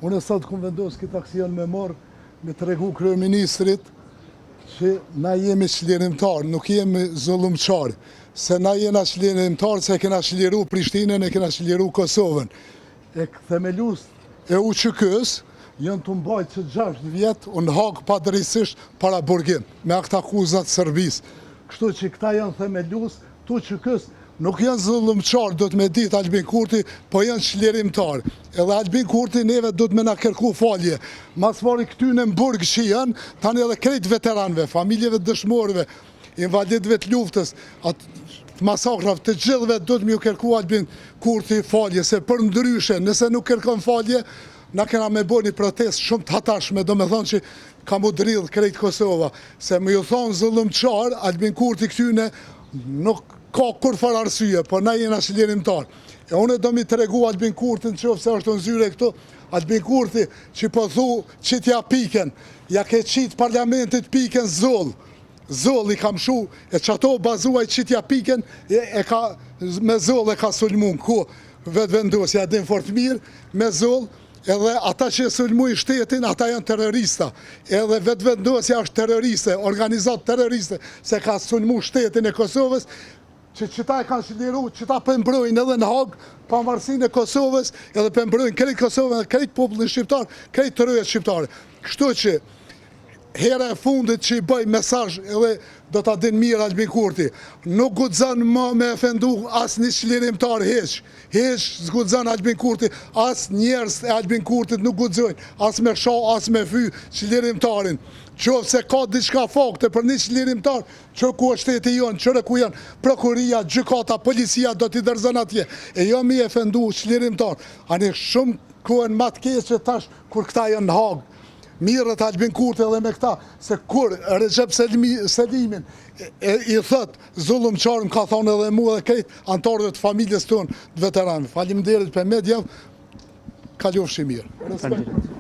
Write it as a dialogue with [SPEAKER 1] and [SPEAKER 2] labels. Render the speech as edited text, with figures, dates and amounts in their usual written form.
[SPEAKER 1] Unë sot këmë vendosë këtë aksion me morë me të regu kryeministrit që na jemi çlirimtarë, nuk jemi zullumçarë, se na jena çlirimtarë se kena çliru Prishtinën e kena çliru Kosovën. E themelus e UÇK-s janë të mbajtë që 6 vjetë unë hagë padrejtisht para burgim, me akta akuzat Serbisë. Kështu që këta janë themelus të UÇK-s. Nuk janë zullumçarë, do të me ditë Albin Kurti, po janë çlirimtarë. Edhe Albin Kurti neve do të me na kërku falje. Mas pari këtyne në burg që janë, tani edhe krejt veteranëve, familjeve dëshmorëve, invalidëve të luftës, të masakrave të gjithëve do të me ju kërku Albin Kurti falje, se për ndryshe, nëse nuk kërkon falje, na kena me bo një protest shumë të hatashme, do me thonë që ka mu dridhë krejt Kosova, se me ju thonë zullumçarë, Albin Kurti këtyne nuk ka kur farë arsye, por na jena çlirimtarë. E unë do mi të regu Albin Kurtin që ofse është në zyre këtu, Albin Kurti që po thu qitja piken, ja ke qitë parlamentit piken zoll i kam shu, e që ato bazuaj qitja piken, me zoll e ka sulmun, ku vetë vendosja din fort mirë, me zoll, edhe ata që sulmuj shtetin, ata janë terrorista, edhe vetë vendosja është terroriste, organizat terroriste, se ka sulmu shtetin e Kosovës, që qëta e kanë shliru, qëta pëmbrojnë edhe në Hagë, pavarësinë e Kosovës, edhe pëmbrojnë krejt Kosovën, krejt popullin shqiptar, krejt të rrëjet shqiptare. Kështu që, hera e fundit që i bëj mesazh edhe do ta din mirë Albin Kurti, nuk guxon më me ofendu as një çlirimtar hiç zguxon Albin Kurti, as njerëz e Albin Kurtit nuk guxojnë, as me shoh, as me fy çlirimtarin. Qofse ka diçka fakte për një çlirimtar, që ku është shteti jonë, qëre ku janë prokuria, gjykata, policia do t'i dërzon atje. E jo mi e fendu çlirimtar. Ani shumë kohën ma të keq që tash kur këta janë në Hagë. Mirët Albin Kurti edhe me këta, se kur Recep Selimin i thët zullumçar më ka thonë edhe mu edhe krejt antarëve të familjes tonë të veteranëve. Faleminderit për media, kalofshi mirë.